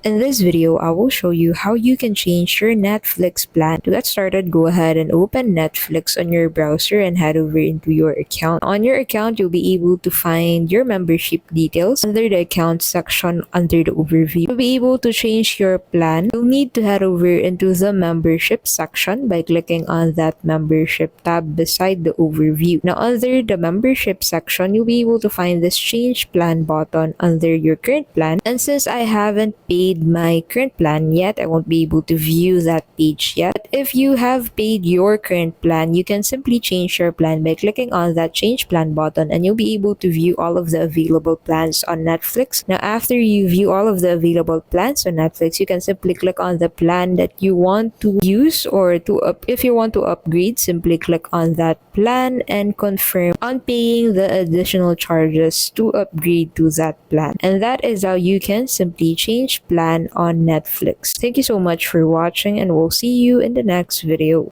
In this video, I will show you how you can change your Netflix plan. To get started, go ahead and open Netflix on your browser and head over into your account. On your account, you'll be able to find your membership details under the account section under the overview. To be able to change your plan, you'll need to head over into the membership section by clicking on that membership tab beside the overview. Now, under the membership section, you'll be able to find this change plan button under your current plan. And since I haven't paid my current plan yet, I won't be able to view that page yet. But if you have paid your current plan, you can simply change your plan by clicking on that change plan button, and you'll be able to view all of the available plans on Netflix. Now, after you view all of the available plans on Netflix, you can simply click on the plan that you want to use, or if you want to upgrade, simply click on that plan and confirm on paying the additional charges to upgrade to that plan. And that is how you can simply change plan on Netflix. Thank you so much for watching, and we'll see you in the next video.